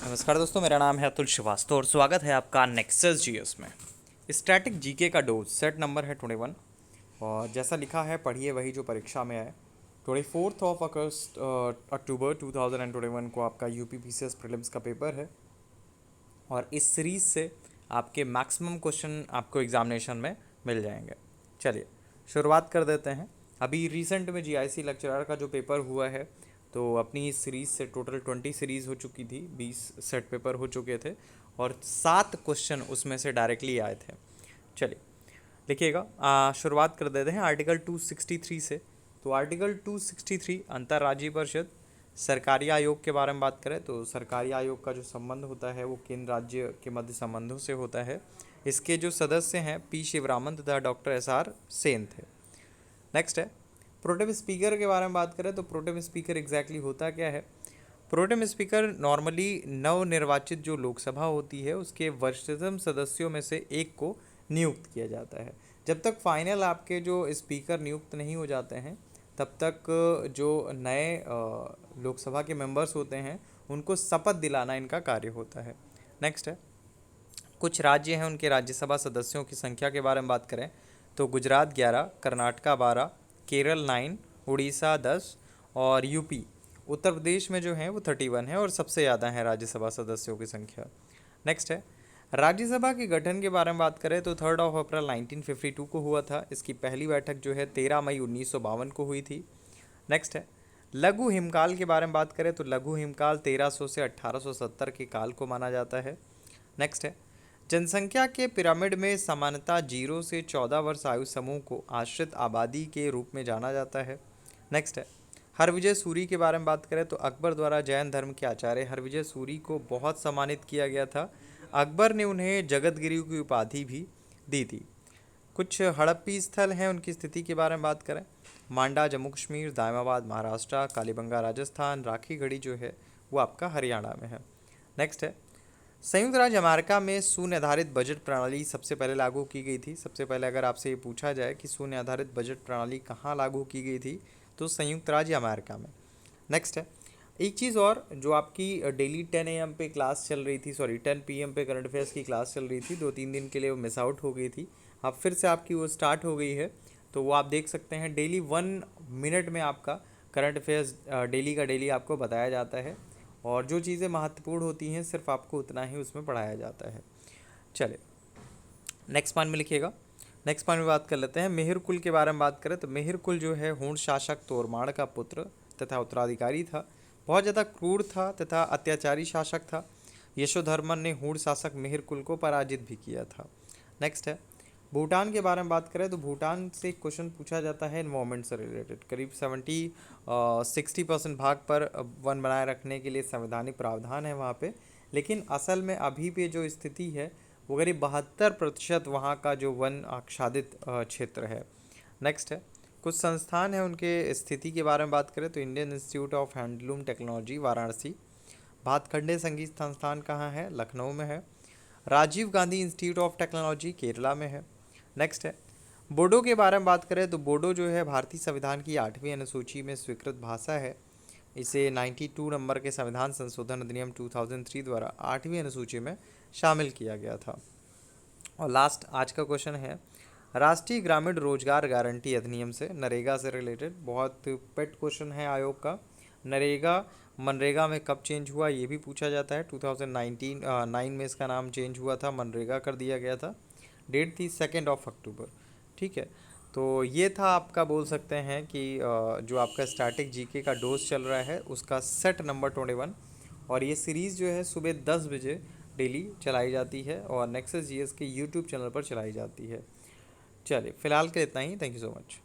नमस्कार दोस्तों, मेरा नाम है अतुल श्रीवास्तव और स्वागत है आपका नेक्सस जीएस में। स्टैटिक जीके का डोज सेट नंबर है 21 और जैसा लिखा है पढ़िए वही जो परीक्षा में आए। 24 ऑफ अगस्त अक्टूबर 2021 को आपका यूपी पीसीएस प्रीलिम्स का पेपर है और इस सीरीज़ से आपके मैक्सिमम क्वेश्चन आपको एग्जामिनेशन में मिल जाएंगे। चलिए शुरुआत कर देते हैं। अभी रिसेंट में जीआईसी लेक्चरर का जो पेपर हुआ है तो अपनी इस सीरीज़ से टोटल 20 सीरीज़ हो चुकी थी, 20 सेट पेपर हो चुके थे और 7 क्वेश्चन उसमें से डायरेक्टली आए थे। चलिए लिखिएगा, शुरुआत कर देते हैं आर्टिकल 263 से। तो आर्टिकल 263 अंतर्राज्यीय परिषद सरकारी आयोग के बारे में बात करें तो सरकारी आयोग का जो संबंध होता है वो केंद्र राज्य के मध्य संबंधों से होता है। इसके जो सदस्य हैं पी शिवरामन तथा डॉक्टर एसआर सेन थे। नेक्स्ट है प्रोटेम स्पीकर के बारे में बात करें तो प्रोटेम स्पीकर एग्जैक्टली होता क्या है। प्रोटेम स्पीकर नॉर्मली नवनिर्वाचित जो लोकसभा होती है उसके वरिष्ठतम सदस्यों में से एक को नियुक्त किया जाता है। जब तक फाइनल आपके जो स्पीकर नियुक्त नहीं हो जाते हैं तब तक जो नए लोकसभा के मेंबर्स होते हैं उनको शपथ दिलाना इनका कार्य होता है। नेक्स्ट है कुछ राज्य हैं उनके राज्यसभा सदस्यों की संख्या के बारे में बात करें तो गुजरात 11, कर्नाटका 12, केरल 9, उड़ीसा 10 और यूपी उत्तर प्रदेश में जो है वो 31 है और सबसे ज़्यादा है राज्यसभा सदस्यों की संख्या। नेक्स्ट है राज्यसभा के गठन के बारे में बात करें तो 3 अप्रैल 1952 को हुआ था। इसकी पहली बैठक जो है 13 मई 1952 को हुई थी। नेक्स्ट है लघु हिमकाल के बारे में बात करें तो लघु हिमकाल 1300 से 1870 के काल को माना जाता है। नेक्स्ट है जनसंख्या के पिरामिड में समानता 0 से 14 वर्ष आयु समूह को आश्रित आबादी के रूप में जाना जाता है। नेक्स्ट है हरविजय सूरी के बारे में बात करें तो अकबर द्वारा जैन धर्म के आचार्य हरविजय सूरी को बहुत सम्मानित किया गया था। अकबर ने उन्हें जगत गुरु की उपाधि भी दी थी। कुछ हड़प्पी स्थल हैं उनकी स्थिति के बारे में बात करें मांडा जम्मू कश्मीर, दायमाबाद महाराष्ट्र, कालीबंगा राजस्थान, राखी गढ़ी जो है वो आपका हरियाणा में है। नेक्स्ट है संयुक्त राज्य अमेरिका में शून्य आधारित बजट प्रणाली सबसे पहले लागू की गई थी। सबसे पहले अगर आपसे ये पूछा जाए कि शून्य आधारित बजट प्रणाली कहाँ लागू की गई थी तो संयुक्त राज्य अमेरिका में। नेक्स्ट है एक चीज़ और जो आपकी डेली 10 AM पे क्लास चल रही थी, 10 PM पे करंट अफेयर्स की क्लास चल रही थी, 2-3 दिन के लिए वो मिस आउट हो गई थी। अब फिर से आपकी वो स्टार्ट हो गई है तो वो आप देख सकते हैं। डेली 1 मिनट में आपका करंट अफेयर्स डेली का डेली आपको बताया जाता है और जो चीज़ें महत्वपूर्ण होती हैं सिर्फ आपको उतना ही उसमें पढ़ाया जाता है। चले नेक्स्ट पॉइंट में लिखिएगा। नेक्स्ट पॉइंट में बात कर लेते हैं मेहर कुल के बारे में बात करें तो मेहर कुल जो है हूण शासक तोरमाड़ का पुत्र तथा उत्तराधिकारी था। बहुत ज़्यादा क्रूर था तथा अत्याचारी शासक था। यशोधर्मन ने हूण शासक मेहर कुल को पराजित भी किया था। नेक्स्ट है भूटान के बारे में बात करें तो भूटान से क्वेश्चन पूछा जाता है इन्वायरमेंट से रिलेटेड। करीब 60% भाग पर वन बनाए रखने के लिए संवैधानिक प्रावधान है वहाँ पे, लेकिन असल में अभी पे जो स्थिति है वो करीब 72% वहाँ का जो वन आच्छादित क्षेत्र है। नेक्स्ट है कुछ संस्थान हैं उनके स्थिति के बारे में बात करें तो Indian Institute of Handloom Technology Varanasi, Bhatkhande Sangeet Sansthan कहाँ है, लखनऊ में है, Rajiv Gandhi Institute of Technology Kerala में है। नेक्स्ट है बोडो के बारे में बात करें तो बोडो जो है भारतीय संविधान की 8वीं अनुसूची में स्वीकृत भाषा है। इसे 92 नंबर के संविधान संशोधन अधिनियम 2003 द्वारा 8वीं अनुसूची में शामिल किया गया था। और लास्ट आज का क्वेश्चन है राष्ट्रीय ग्रामीण रोजगार गारंटी अधिनियम से नरेगा से रिलेटेड। बहुत पेट क्वेश्चन है आयोग का। नरेगा मनरेगा में कब चेंज हुआ ये भी पूछा जाता है। 2009 में इसका नाम चेंज हुआ था, मनरेगा कर दिया गया था। डेट थी 2 अक्टूबर। ठीक है, तो ये था आपका बोल सकते हैं कि जो आपका स्टैटिक जीके का डोज चल रहा है उसका सेट नंबर 21 और ये सीरीज़ जो है सुबह 10 बजे डेली चलाई जाती है और नेक्सस जीएस के यूट्यूब चैनल पर चलाई जाती है। चलिए फिलहाल के लिए इतना ही। Thank you so much.